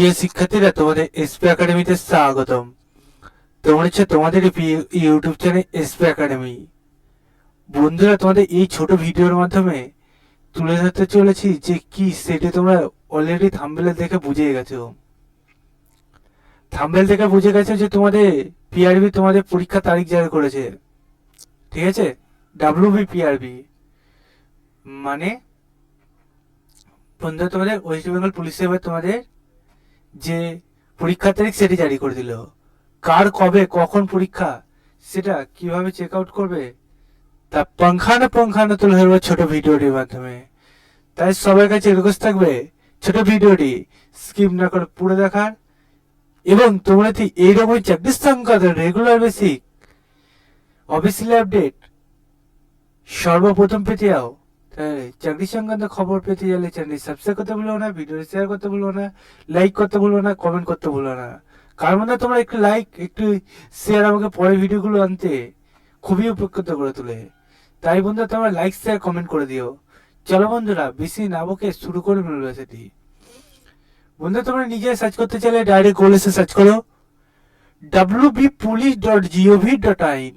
প্রিয় শিক্ষার্থীরা, তোমাদের এসপি একাডেমিতে স্বাগতম। তোমরা হচ্ছে তোমাদের ইউটিউব চ্যানেল এসপি একাডেমি। বন্ধুরা, তোমাদের এই ছোট ভিডিওর মাধ্যমে তুলে ধরতে চলেছি যে কি সেটা তোমরা অলরেডি থাম্বনেল দেখে বুঝে গেছো। থাম্বনেল দেখে বুঝে গেছো যে তোমাদের পিআরবি তোমাদের পরীক্ষা তারিখ জারি করেছে। ঠিক আছে, ডাব্লিউবি পিআরবি মানে বন্ধুরা তোমাদের ওয়েস্ট বেঙ্গল পুলিশ সেবার তোমাদের যে পরীক্ষার তারিখ সেটি জারি করে দিল। কার কবে কখন পরীক্ষা সেটা কিভাবে চেক আউট করবে তা পঙ্খানো তুলে ধরবো ছোট ভিডিওটির মাধ্যমে। তাই সবার কাছে রিকোয়েস্ট থাকবে ছোট ভিডিওটি স্কিপ না করে পুরো দেখার, এবং তোমরা যদি এইরকম চাকরির সংক্রান্ত রেগুলার বেসিক অফিসিয়াল আপডেট সর্বপ্রথম পেতে যাও, তাহলে চাকরি সংক্রান্ত খবর পেতে গেলে চ্যানেল সাবস্ক্রাইব করতে ভুলো না, ভিডিও শেয়ার করতে ভুলো না, লাইক করতে ভুলো না, কমেন্ট করতে ভুলো না। কার মধ্যে তোমরা একটু লাইক একটু শেয়ার আমাকে পরের ভিডিওগুলো আনতে খুবই উপকৃত করে তোলে। তাই বন্ধুরা তোমরা লাইক শেয়ার কমেন্ট করে দিও। চলো বন্ধুরা, বেশি না বকে শুরু করে মিলবে সেটি। বন্ধুরা, তোমরা নিজে সার্চ করতে চাইলে ডাইরেক্ট গুগলে সার্চ করো wbpolice.gov.in।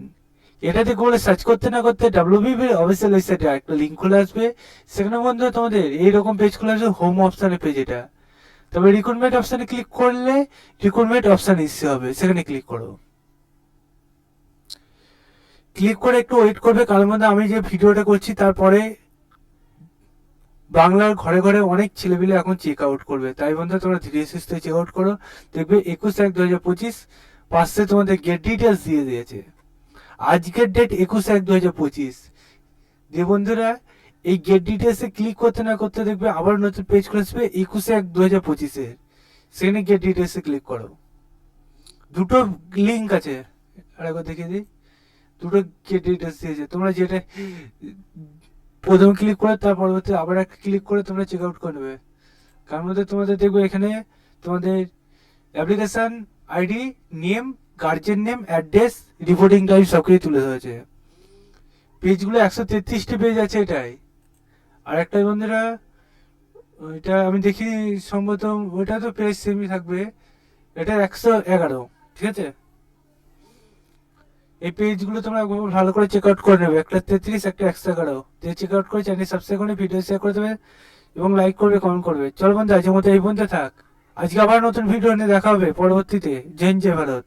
এটাতে গুগলে সার্চ করতে না করতে ডাব্লিউবির অফিসিয়াল ওয়েবসাইটে একটা লিঙ্ক খুলে আসবে। সেখানে বন্ধুরা তোমাদের এইরকম পেজ খুলে আসবে, হোম অপশানের পেজ এটা। তবে রিক্রুটমেন্ট অপশানে ক্লিক করলে রিক্রুটমেন্ট অপশান ইস্যু হবে, সেখানে ক্লিক করো। ক্লিক করে একটু ওয়েট করবে, কারণ মধ্যে আমি যে ভিডিওটা করছি তারপরে বাংলার ঘরে ঘরে অনেক ছেলেপিলে এখন চেক আউট করবে। তাই বন্ধুরা তোমরা ধীরে সুস্থে চেক আউট করো। দেখবে 21/1/2025 পাশে তোমাদের গেট ডিটেলস দিয়ে দিয়েছে। আজকের ডেট 21/1/2025। যে বন্ধুরা এই গেট ডিটেলসে ক্লিক করতে না করতে দেখবে আবার নতুন পেজ খুলে আসবে 21/1/2025 সেখানে গেট ডিটেলসে ক্লিক করো। দুটো লিঙ্ক আছে, আরেকবার দেখিয়ে দিই। দুটো গেট ডিটেলস দিয়েছে, তোমরা যেটা প্রথম ক্লিক করে তার পরবর্তী আবার একটা ক্লিক করে তোমরা চেক আউট করে নেবে। কার মধ্যে তোমাদের দেখবে এখানে তোমাদের application ID, name, guardian name, address, reporting time সব কিছু তুলে ধরেছে। পেজগুলো 133টি পেজ আছে এটাই। আর একটা বন্ধুরা ওইটা আমি দেখি সম্ভবত ওইটা তো পেজ সেমই থাকবে, এটা 111। ঠিক আছে, এই পেজগুলো তোমরা ভালো করে চেক আউট করে নেবে। একটা 33, একটা 111 দিয়ে চেক আউট করে চ্যানেল সাবস্ক্রাইব করে ভিডিও শেয়ার করে দেবে এবং লাইক করবে, কমেন্ট করবে। চল বন্ধু, আজকের মতো এই পর্যন্ত থাক। আজকে আবার নতুন ভিডিও নিয়ে দেখা হবে পরবর্তীতে। জয় হিন্দ, জয় ভারত।